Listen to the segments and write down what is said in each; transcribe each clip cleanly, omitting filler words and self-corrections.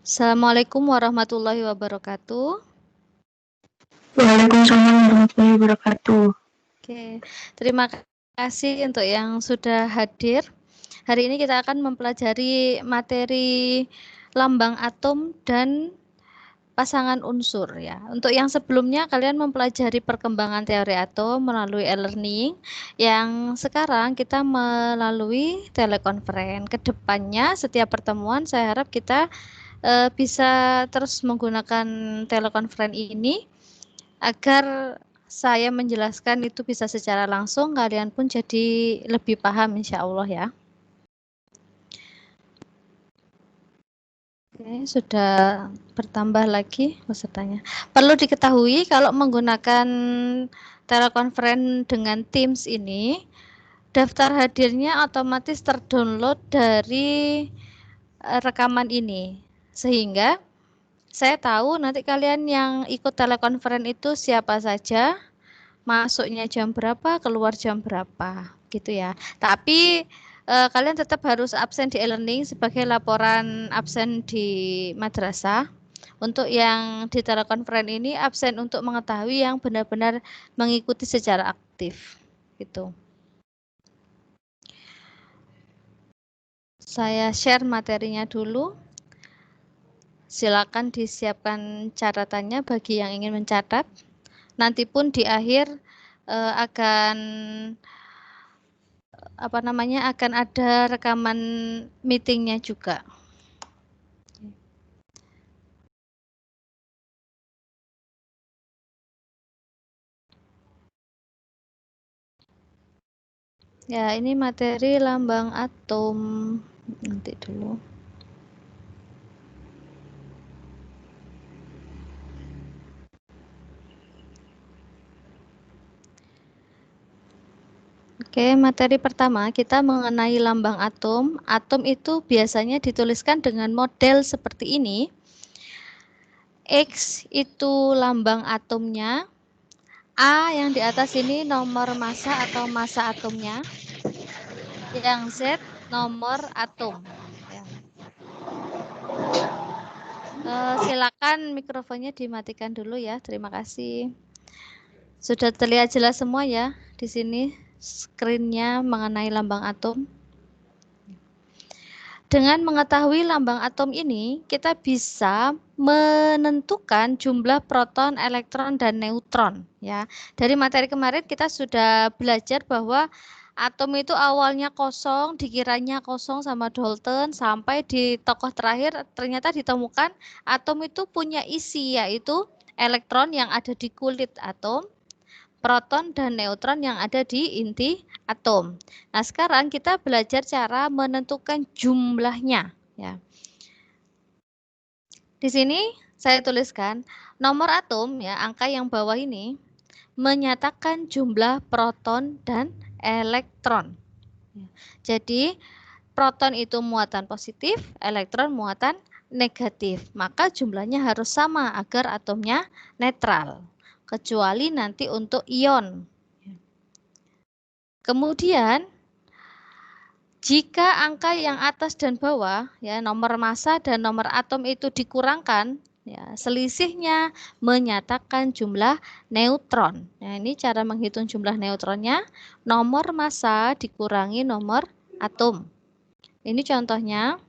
Assalamualaikum warahmatullahi wabarakatuh. Waalaikumsalam warahmatullahi wabarakatuh. Oke, terima kasih untuk yang sudah hadir. Hari ini kita akan mempelajari materi lambang atom dan pasangan unsur ya. Untuk yang sebelumnya kalian mempelajari perkembangan teori atom melalui e-learning. Yang sekarang kita melalui telekonferensi. Kedepannya setiap pertemuan saya harap kita bisa terus menggunakan telekonferensi ini agar saya menjelaskan itu bisa secara langsung, kalian pun jadi lebih paham insya Allah ya. Oke, sudah bertambah lagi pesertanya. Perlu diketahui kalau menggunakan telekonferensi dengan Teams ini, daftar hadirnya otomatis terdownload dari rekaman ini. Sehingga saya tahu nanti kalian yang ikut telekonferensi itu siapa saja, masuknya jam berapa, keluar jam berapa, gitu ya. Tapi kalian tetap harus absen di e-learning sebagai laporan absen di madrasah. Untuk yang di telekonferensi ini absen untuk mengetahui yang benar-benar mengikuti secara aktif, gitu. Saya share materinya dulu. Silakan disiapkan catatannya bagi yang ingin mencatat. Nanti pun di akhir akan akan ada rekaman meetingnya juga. Ya, ini materi lambang atom. Nanti dulu. Oke, materi pertama kita mengenai lambang atom. Atom itu biasanya dituliskan dengan model seperti ini. X itu lambang atomnya. A yang di atas ini nomor massa atau massa atomnya. Yang Z nomor atom. Ya. Silakan mikrofonnya dimatikan dulu ya. Terima kasih. Sudah terlihat jelas semua ya di sini screen-nya mengenai lambang atom. Dengan mengetahui lambang atom ini, kita bisa menentukan jumlah proton, elektron, dan neutron. Ya, dari materi kemarin kita sudah belajar bahwa atom itu awalnya kosong, dikiranya kosong sama Dalton, sampai di tokoh terakhir ternyata ditemukan atom itu punya isi, yaitu elektron yang ada di kulit atom, proton dan neutron yang ada di inti atom. Nah, sekarang kita belajar cara menentukan jumlahnya ya. Di sini saya tuliskan nomor atom ya, angka yang bawah ini menyatakan jumlah proton dan elektron. Jadi proton itu muatan positif, elektron muatan negatif. Maka jumlahnya harus sama agar atomnya netral. Kecuali nanti untuk ion. Kemudian jika angka yang atas dan bawah ya nomor massa dan nomor atom itu dikurangkan ya selisihnya menyatakan jumlah neutron. Nah, ini cara menghitung jumlah neutronnya, nomor massa dikurangi nomor atom. Ini contohnya.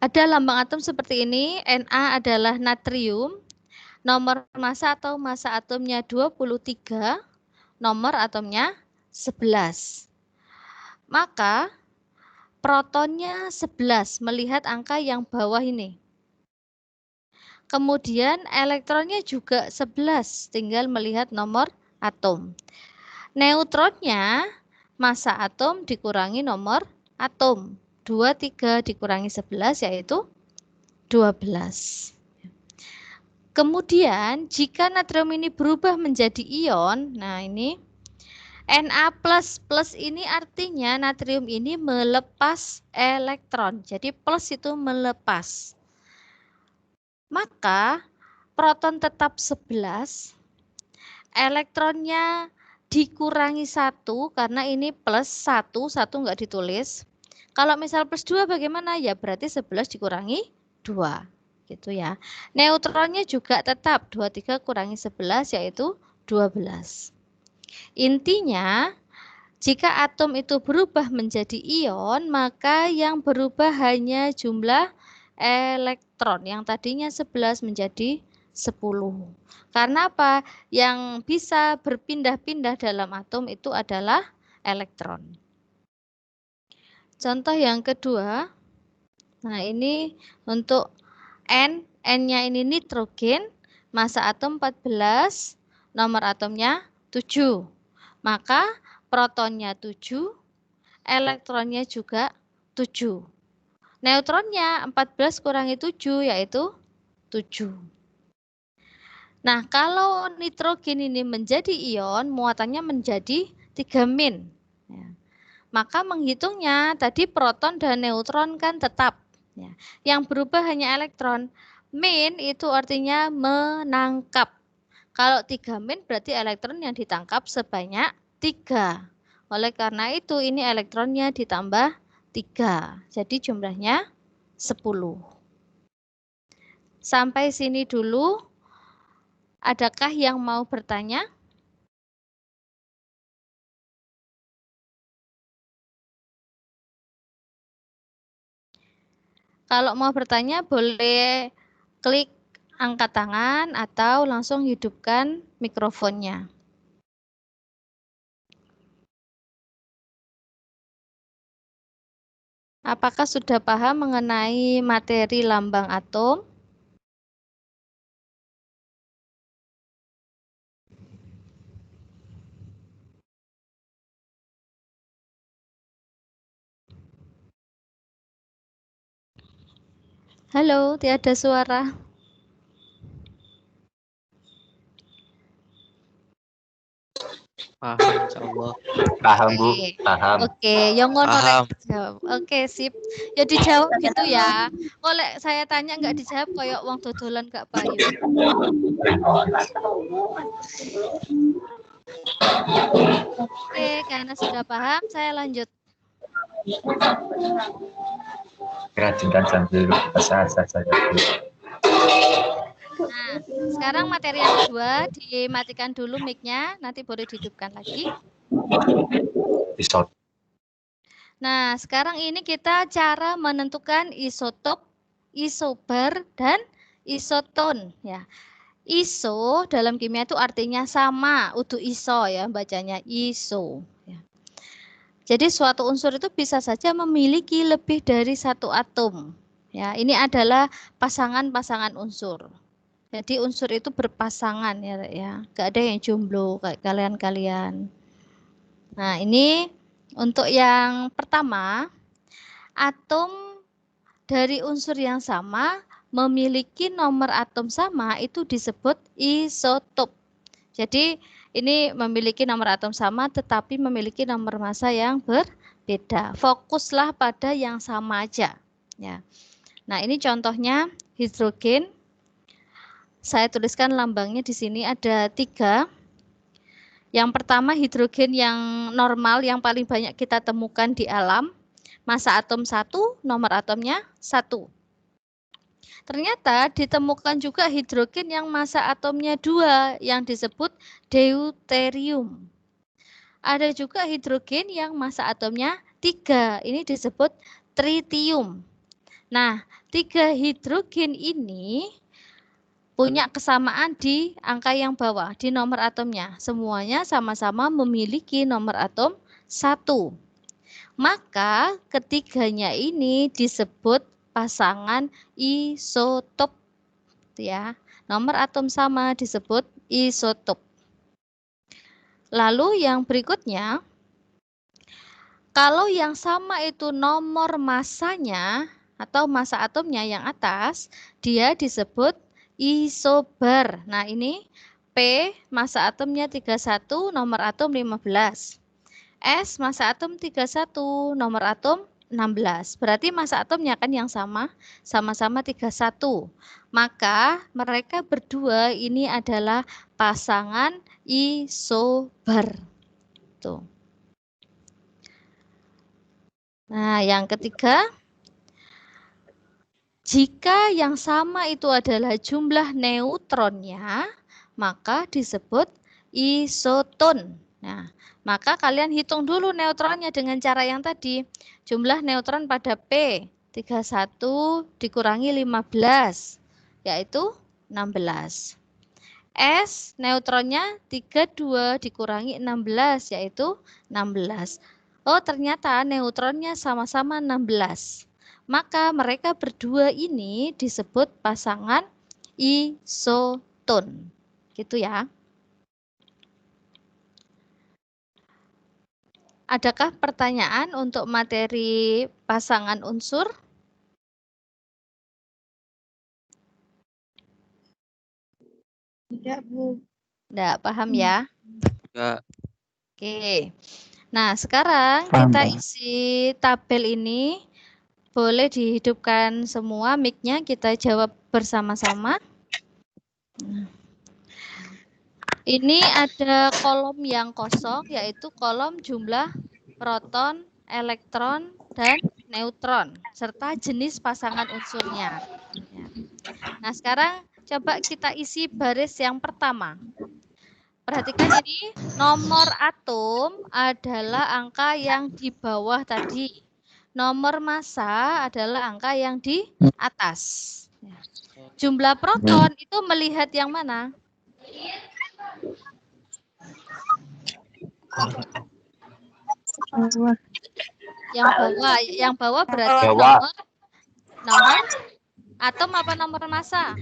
Ada lambang atom seperti ini, Na adalah natrium, nomor massa atau massa atomnya 23, nomor atomnya 11. Maka protonnya 11 melihat angka yang bawah ini. Kemudian elektronnya juga 11 tinggal melihat nomor atom. Neutronnya massa atom dikurangi nomor atom. 23 dikurangi 11 yaitu 12. Kemudian jika natrium ini berubah menjadi ion, nah ini Na++ ini artinya natrium ini melepas elektron. Jadi plus itu melepas. Maka proton tetap 11, elektronnya dikurangi 1 karena ini plus 1 enggak ditulis. Kalau misal plus 2 bagaimana? Ya berarti 11 dikurangi 2. Gitu ya. Neutronnya juga tetap 23 kurangi 11 yaitu 12. Intinya, jika atom itu berubah menjadi ion, maka yang berubah hanya jumlah elektron. Yang tadinya 11 menjadi 10. Karena apa? Yang bisa berpindah-pindah dalam atom itu adalah elektron. Contoh yang kedua, nah ini untuk N-nya ini nitrogen, massa atom 14, nomor atomnya 7. Maka protonnya 7, elektronnya juga 7. Neutronnya 14 kurangi 7 yaitu 7. Nah, kalau nitrogen ini menjadi ion, muatannya menjadi 3-. Ya. Maka menghitungnya tadi proton dan neutron kan tetap. Ya. Yang berubah hanya elektron. Min itu artinya menangkap. Kalau 3-, berarti elektron yang ditangkap sebanyak 3. Oleh karena itu ini elektronnya ditambah 3. Jadi jumlahnya 10. Sampai sini dulu. Adakah yang mau bertanya? Kalau mau bertanya boleh klik angkat tangan atau langsung hidupkan mikrofonnya. Apakah sudah paham mengenai materi lambang atom? Halo, tiada suara. Paham, insyaallah. Paham, Bu. Paham. Oke, yang ngono Paham. jawab. Oke, sip. Ya dijawab gitu ya. Kalau saya tanya nggak dijawab kayak wong dodolan gak payu. Oke, karena sudah paham, saya lanjut. Perhatikan sambil bahasa saja. Nah, sekarang materi yang kedua, dimatikan dulu mic-nya, nanti baru dihidupkan lagi. Isot. Nah, sekarang ini kita cara menentukan isotop, isobar, dan isoton. Ya. Iso dalam kimia itu artinya sama, udu iso ya, bacanya iso. Ya. Jadi suatu unsur itu bisa saja memiliki lebih dari satu atom. Ya, ini adalah pasangan-pasangan unsur. Jadi unsur itu berpasangan ya, gak ada yang jomblo kayak kalian-kalian. Nah, ini untuk yang pertama, atom dari unsur yang sama memiliki nomor atom sama itu disebut isotop. Jadi ini memiliki nomor atom sama tetapi memiliki nomor massa yang berbeda. Fokuslah pada yang sama aja. Ya. Nah, ini contohnya hidrogen. Saya tuliskan lambangnya di sini ada 3. Yang pertama hidrogen yang normal yang paling banyak kita temukan di alam. Massa atom 1, nomor atomnya 1. Ternyata ditemukan juga hidrogen yang massa atomnya 2 yang disebut deuterium. Ada juga hidrogen yang massa atomnya 3, ini disebut tritium. Nah, 3 hidrogen ini punya kesamaan di angka yang bawah, di nomor atomnya. Semuanya sama-sama memiliki nomor atom 1. Maka ketiganya ini disebut pasangan isotop. Ya, nomor atom sama disebut isotop. Lalu yang berikutnya, kalau yang sama itu nomor massanya atau massa atomnya yang atas, dia disebut isobar. Nah, ini P massa atomnya 31, nomor atom 15. S massa atom 31, nomor atom 16. Berarti massa atomnya kan yang sama, sama-sama 31. Maka mereka berdua ini adalah pasangan isobar. Tuh. Nah, yang ketiga, Jika yang sama itu adalah jumlah neutronnya, maka disebut isoton. Nah, maka kalian hitung dulu neutronnya dengan cara yang tadi. Jumlah neutron pada P 31 dikurangi 15, yaitu 16. S neutronnya 32 dikurangi 16, yaitu 16. Oh, ternyata neutronnya sama-sama 16. Maka mereka berdua ini disebut pasangan isoton. Gitu ya. Adakah pertanyaan untuk materi pasangan unsur? Tidak, Bu. Tidak paham ya? Enggak. Oke. Nah, sekarang Paham, kita Pak. isi tabel ini. Boleh dihidupkan semua mic-nya, kita jawab bersama-sama. Ini ada kolom yang kosong, yaitu kolom jumlah proton, elektron, dan neutron, serta jenis pasangan unsurnya. Ya. Nah, sekarang coba kita isi baris yang pertama. Perhatikan ini, nomor atom adalah angka yang di bawah tadi. Nomor massa adalah angka yang di atas. Jumlah proton itu melihat yang mana? Yang bawah berarti Bawah. nomor atom apa nomor massa?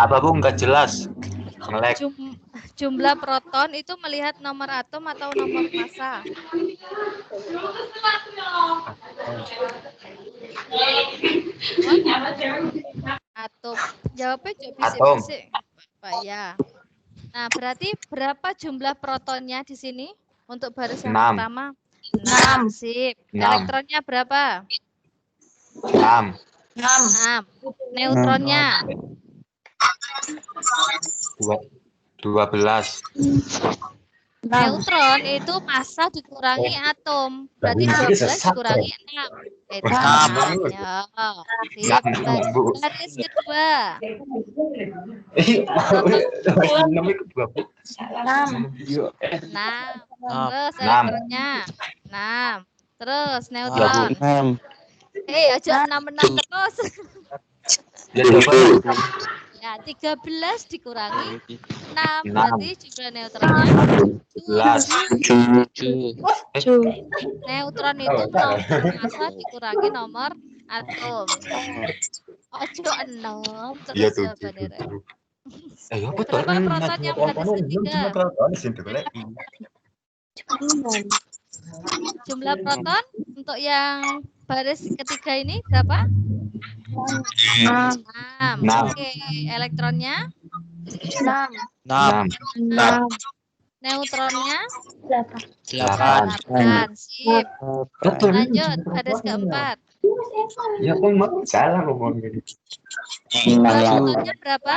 Apa Bu nggak jelas? Ngelek. Jumlah proton itu melihat nomor atom atau nomor massa? Atom. Jawabnya coba bisik-bisik. Ya. Nah, berarti berapa jumlah protonnya di sini untuk baris yang 6. pertama? 6. Sip. 6. Elektronnya berapa? 6. 6. Neutronnya? 12. Neutron itu massa dikurangi atom. Berarti 12 dikurangi 6. Itu 6. Ya. Sip. Baris kedua. Nah, terus elektronnya 6. Terus neutron. Aja 6 terus. Ya, 13 dikurangi 6. Berarti jumlah neutronnya 7. Neutron itu nomor massa dikurangi nomor atom. Ojo 6 terus jawabannya. Berapa proton yang baris ketiga? Jumlah proton untuk yang baris ketiga ini berapa? 6. Oke, elektronnya? 6. Neutronnya? 8. 8. Sip. Lanjut, baris keempat. Ya kok salah ngomong gini. Jumlah protonnya berapa?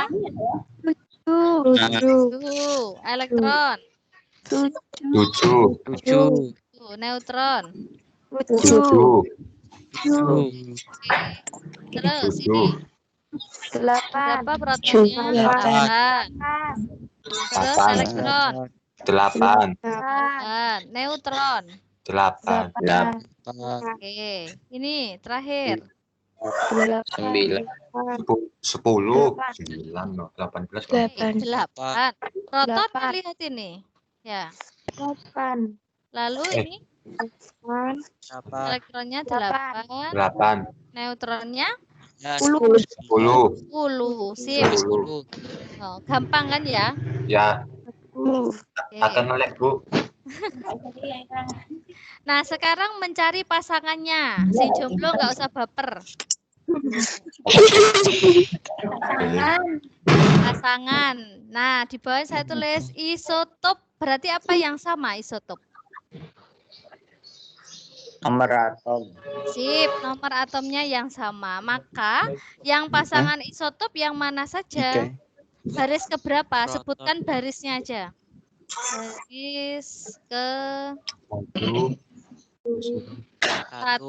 7. 7. Elektron? 7. Neutron? 7. Terus ini 8. berapa protonnya? 8. Terus elektron? 8. Neutron? 8. Oke, ini terakhir. 9. 10. 9. 18. 8. Proton lihat ini. Ya. 8. Lalu ini elektronnya 8. 8. Neutronnya 10. 10. Sip. 10. Oh, gampang kan ya? Ya, Oke. akan ngelek Bu. Nah, sekarang mencari pasangannya. Si jomblo nggak usah baper. Pasangan. Nah, di bawah saya tulis isotop. Berarti apa yang sama isotop? Nomor atom. Sip, nomor atomnya yang sama. Maka yang pasangan isotop yang mana saja? Baris keberapa? Sebutkan barisnya aja. Baris ke 1,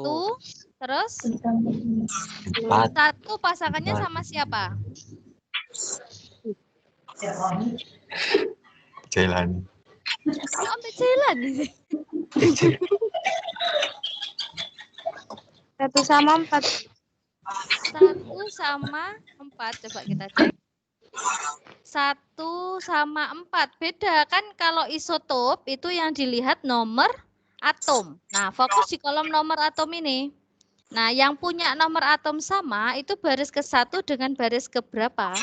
terus 4. 1 pasangannya sama siapa? Jalan. Sampai jalan ini. 1 sama 4. 1 sama 4, coba kita cek. 1 sama 4, beda kan kalau isotop itu yang dilihat nomor atom. Nah, fokus di kolom nomor atom ini. Nah, yang punya nomor atom sama itu baris ke-1 dengan baris keberapa?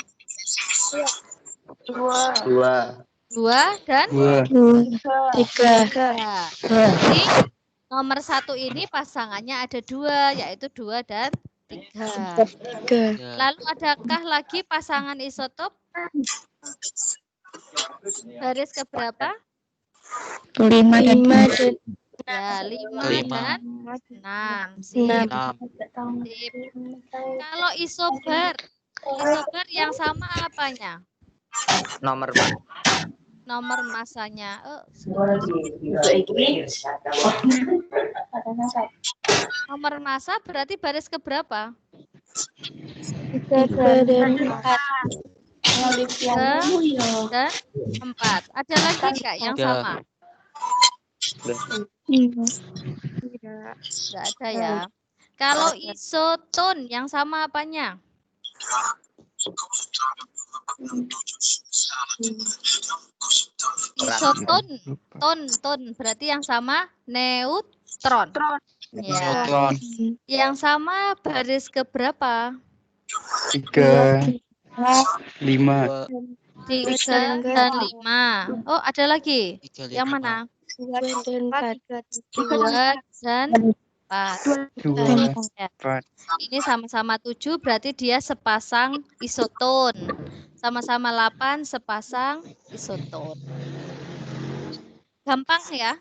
2. 2 dan 3. Nah, jadi nomor 1 ini pasangannya ada 2, yaitu 2 dan 3. Lalu adakah lagi pasangan isotop? Baris keberapa? 5 dan 6. Ya, 5 5. dan 6. Sip. 6. Sip. Kalau isobar yang sama apanya? Nomor Nomor masanya. Nomor massa berarti baris keberapa? 3 dan 4. 3 dan 4. Ada lagi nggak yang Tiga. sama? Nggak ada ya. Kalau isoton yang sama apanya? Isoton, berarti yang sama neutron. Ya. Neutron. Yang sama baris keberapa? 3, 5, 3 dan 5. Oh, ada lagi. 3, Yang mana? 2 dan 4. 2 dan 4. 2, Ya. 4. Ini sama-sama 7, berarti dia sepasang isoton. Sama-sama 8, sepasang isoton. Gampang ya?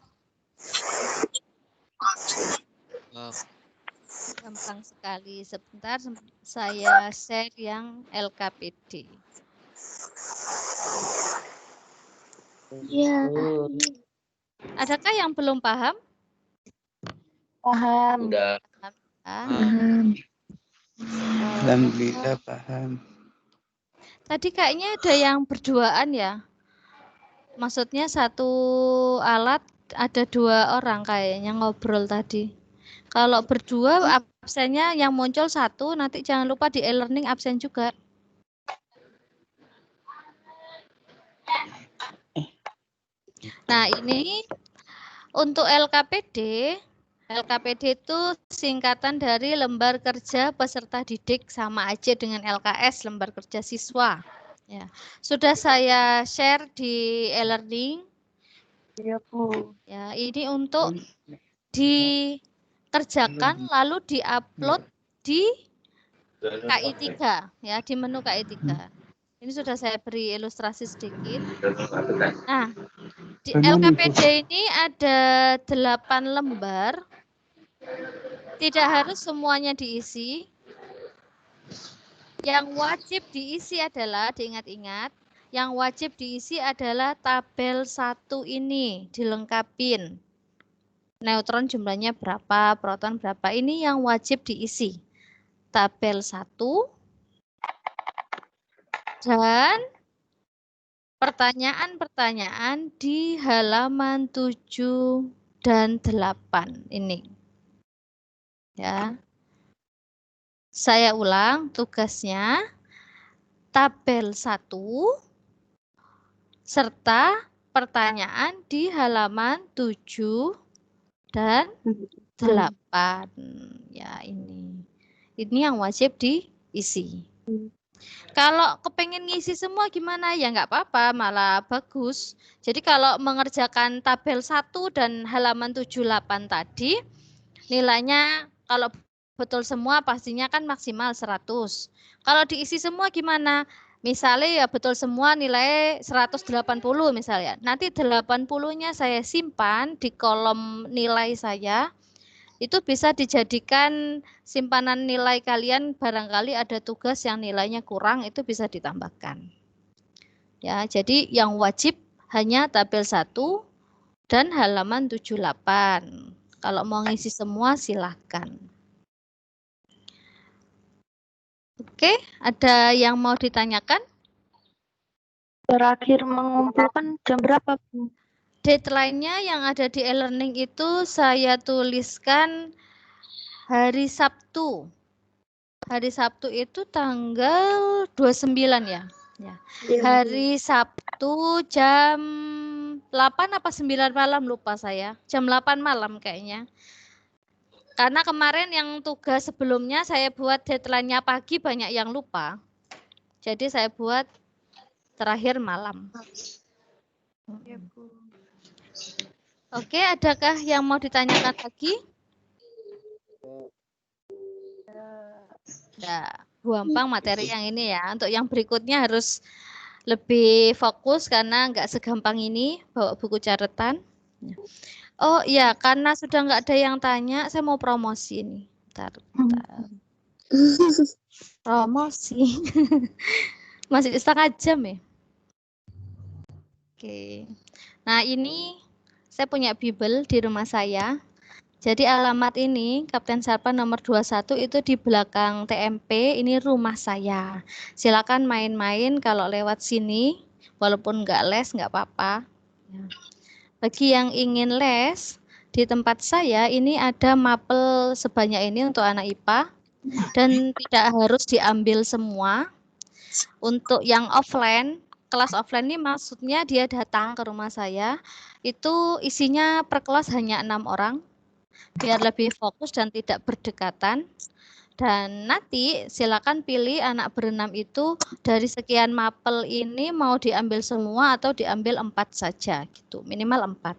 Gampang sekali. Sebentar saya share yang LKPD. Iya. Adakah yang belum paham? Paham. Udah. Alhamdulillah paham. Tadi kayaknya ada yang berduaan ya. Maksudnya satu alat ada 2 orang kayaknya ngobrol tadi. Kalau berdua absennya yang muncul 1, nanti jangan lupa di e-learning absen juga. Nah, ini untuk LKPD itu singkatan dari lembar kerja peserta didik, sama aja dengan LKS, lembar kerja siswa. Ya, sudah saya share di e-learning. Ya, ini untuk dikerjakan lalu diupload di KI3 ya, di menu KI3. Ini sudah saya beri ilustrasi sedikit. Nah, di LKPD ini ada 8 lembar. Tidak harus semuanya diisi. Yang wajib diisi adalah, diingat-ingat, yang wajib diisi adalah tabel 1 ini, dilengkapin. Neutron jumlahnya berapa, proton berapa, ini yang wajib diisi. Tabel 1 dan pertanyaan-pertanyaan di halaman 7 dan 8 ini. Ya. Saya ulang tugasnya, tabel 1 serta pertanyaan di halaman 7 dan 8. Ya, ini yang wajib diisi. Kalau kepengen ngisi semua gimana? Ya nggak apa-apa, malah bagus. Jadi kalau mengerjakan tabel 1 dan halaman 78 tadi, nilainya kalau betul semua pastinya kan maksimal 100. Kalau diisi semua gimana? Misalnya ya betul semua nilai 180 misalnya. Nanti 80-nya saya simpan di kolom nilai saya. Itu bisa dijadikan simpanan nilai kalian, barangkali ada tugas yang nilainya kurang, itu bisa ditambahkan. Ya, jadi yang wajib hanya tabel 1 dan halaman 78. Kalau mau ngisi semua silahkan. Oke, ada yang mau ditanyakan? Terakhir mengumpulkan jam berapa, Bu? Deadline-nya yang ada di e-learning itu saya tuliskan hari Sabtu. Hari Sabtu itu tanggal 29 ya. Hari Sabtu jam 8 apa 9 malam lupa saya. Jam 8 malam kayaknya. Karena kemarin yang tugas sebelumnya saya buat deadline-nya pagi banyak yang lupa. Jadi saya buat terakhir malam. Oke, adakah yang mau ditanyakan lagi? Ya, Bu Ampang materi yang ini ya. Untuk yang berikutnya harus lebih fokus karena nggak segampang ini bawa buku catatan. Oh iya, karena sudah nggak ada yang tanya, saya mau promosi ini. Bentar. Promosi. Masih setengah jam ya? Oke. Nah ini saya punya Bible di rumah saya. Jadi alamat ini Kapten Sarpan nomor 21 itu di belakang TMP, ini rumah saya. Silakan main-main kalau lewat sini, walaupun nggak les nggak apa-apa. Bagi yang ingin les di tempat saya ini ada mapel sebanyak ini untuk anak IPA dan tidak harus diambil semua. Untuk yang offline, kelas offline ini maksudnya dia datang ke rumah saya, itu isinya per kelas hanya 6 orang. Biar lebih fokus dan tidak berdekatan. Dan nanti silakan pilih anak berenam itu dari sekian mapel ini mau diambil semua atau diambil 4 saja gitu, minimal 4.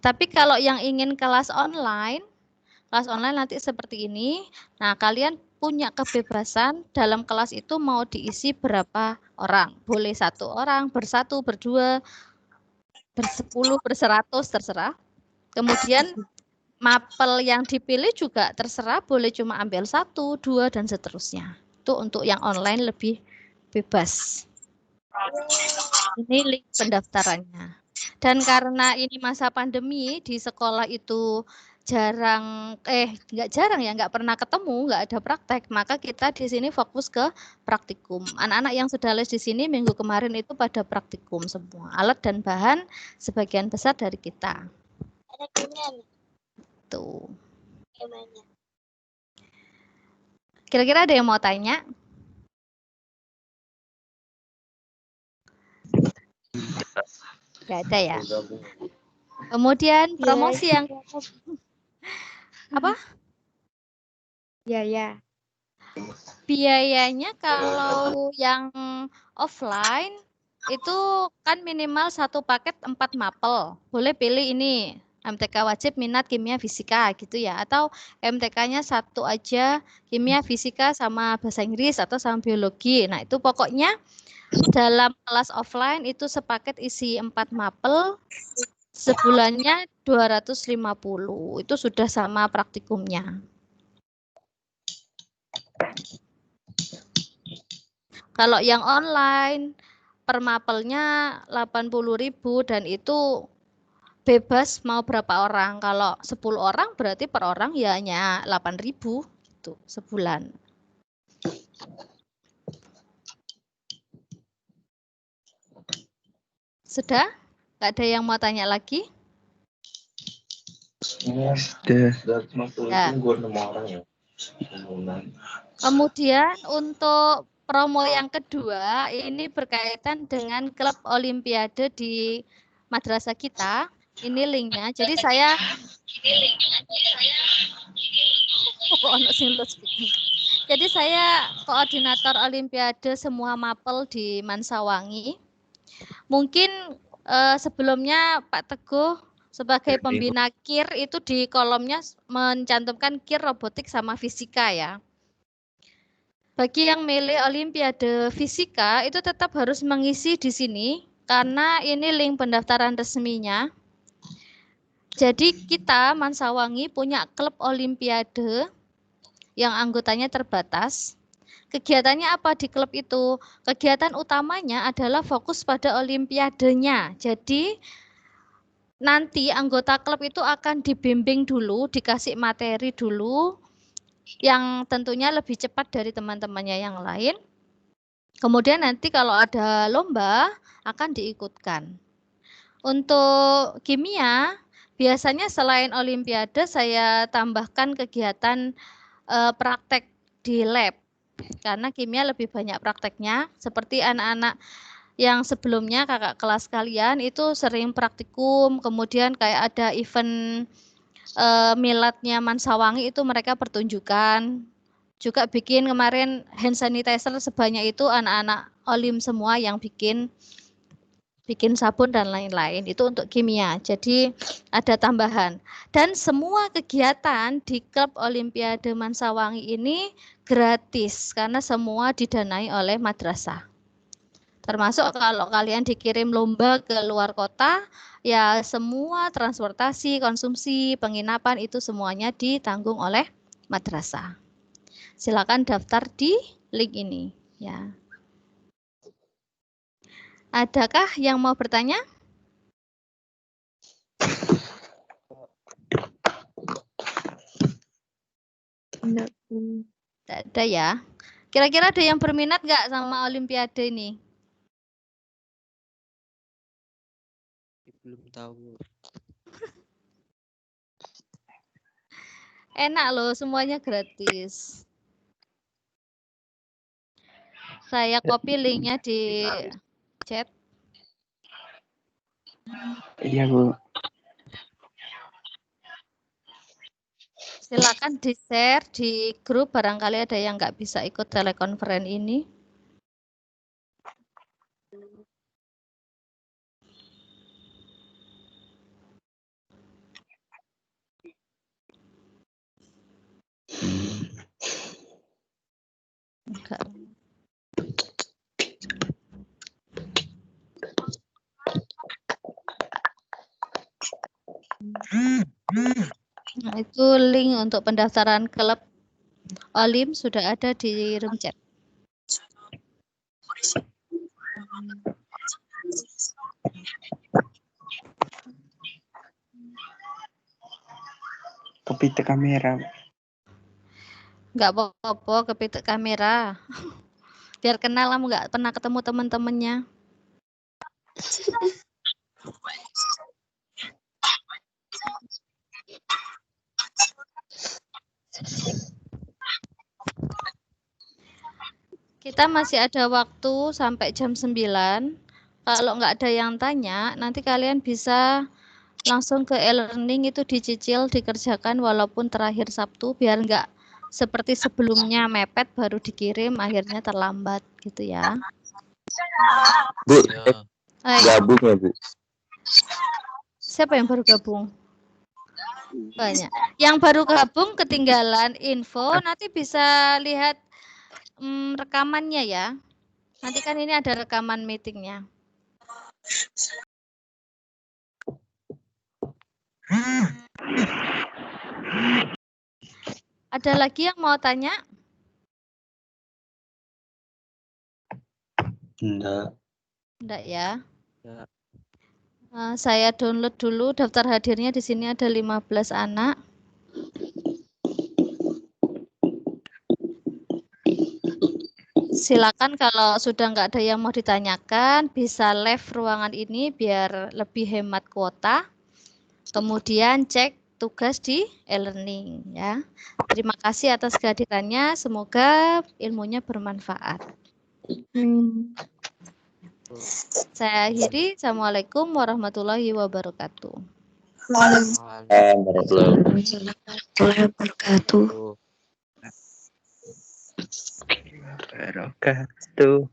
Tapi kalau yang ingin kelas online nanti seperti ini. Nah, kalian punya kebebasan dalam kelas itu mau diisi berapa orang. Boleh 1 orang, bersatu, berdua, bersepuluh, berseratus, terserah. Kemudian mapel yang dipilih juga terserah, boleh cuma ambil 1, 2, dan seterusnya. Itu untuk yang online lebih bebas. Ini link pendaftarannya. Dan karena ini masa pandemi, di sekolah itu nggak pernah ketemu, nggak ada praktek, maka kita di sini fokus ke praktikum. Anak-anak yang sudah les di sini minggu kemarin itu pada praktikum semua. Alat dan bahan sebagian besar dari kita. Tuh. Kira-kira ada yang mau tanya? Gak ada ya. Kemudian promosi yang apa? Ya. Biayanya kalau yang offline itu kan minimal 1 paket 4 mapel. Boleh pilih ini MTK wajib minat kimia fisika gitu ya, atau MTK-nya 1 aja kimia fisika sama bahasa Inggris atau sama biologi. Nah itu pokoknya dalam kelas offline itu sepaket isi 4 mapel, sebulannya 250. Itu sudah sama praktikumnya. Kalau yang online per mapelnya 80.000 dan itu bebas mau berapa orang. Kalau 10 orang berarti per orang ya hanya 8.000 gitu sebulan. Sudah? Nggak ada yang mau tanya lagi? Sudah. Ya. Kemudian untuk promo yang kedua ini berkaitan dengan klub olimpiade di madrasah kita. Ini linknya. Jadi saya jadi saya koordinator olimpiade semua mapel di Mansawangi. Mungkin sebelumnya Pak Teguh sebagai pembina KIR itu di kolomnya mencantumkan KIR robotik sama fisika ya. Bagi yang milih olimpiade fisika itu tetap harus mengisi di sini karena ini link pendaftaran resminya. Jadi kita Mansawangi punya klub olimpiade yang anggotanya terbatas. Kegiatannya apa di klub itu? Kegiatan utamanya adalah fokus pada olimpiadenya. Jadi nanti anggota klub itu akan dibimbing dulu, dikasih materi dulu yang tentunya lebih cepat dari teman-temannya yang lain. Kemudian nanti kalau ada lomba akan diikutkan. Untuk kimia, biasanya selain olimpiade saya tambahkan kegiatan praktek di lab. Karena kimia lebih banyak prakteknya, seperti anak-anak yang sebelumnya kakak kelas kalian itu sering praktikum, kemudian kayak ada event miladnya Mansawangi itu mereka pertunjukan. Juga bikin kemarin hand sanitizer sebanyak itu anak-anak olim semua yang bikin sabun dan lain-lain. Itu untuk kimia. Jadi ada tambahan. Dan semua kegiatan di klub Olimpiade Mansawangi ini gratis karena semua didanai oleh madrasah. Termasuk kalau kalian dikirim lomba ke luar kota, ya semua transportasi, konsumsi, penginapan itu semuanya ditanggung oleh madrasah. Silakan daftar di link ini, ya. Adakah yang mau bertanya? Enggak. Tidak ada ya. Kira-kira ada yang berminat nggak sama Olimpiade ini? Belum tahu. Enak loh, semuanya gratis. Saya copy linknya di chat. Iya, Bu. Silakan di-share di grup, barangkali ada yang nggak bisa ikut telekonferensi ini. Enggak. Nah, itu link untuk pendaftaran klub Olim sudah ada di room chat. Kepitek kamera. Nggak apa-apa kepitek kamera. Biar kenal kamu nggak pernah ketemu teman-temannya. Kita masih ada waktu sampai jam 9. Kalau nggak ada yang tanya, nanti kalian bisa langsung ke e-learning itu dicicil, dikerjakan walaupun terakhir Sabtu, biar nggak seperti sebelumnya mepet baru dikirim, akhirnya terlambat gitu ya. Bu, Hai. gabung ya, Bu? Siapa yang baru gabung? Banyak. Yang baru gabung ketinggalan info, nanti bisa lihat rekamannya ya. Nanti kan ini ada rekaman meetingnya. Ada lagi yang mau tanya? Enggak. Enggak ya? Ya. Saya download dulu daftar hadirnya, di sini ada 15 anak. Silakan kalau sudah nggak ada yang mau ditanyakan, bisa live ruangan ini biar lebih hemat kuota. Kemudian cek tugas di e-learning ya. Terima kasih atas kehadirannya, semoga ilmunya bermanfaat. Saya akhiri. Assalamualaikum warahmatullahi wabarakatuh. Waalaikumsalam warahmatullahi wabarakatuh. Wabarakatuh.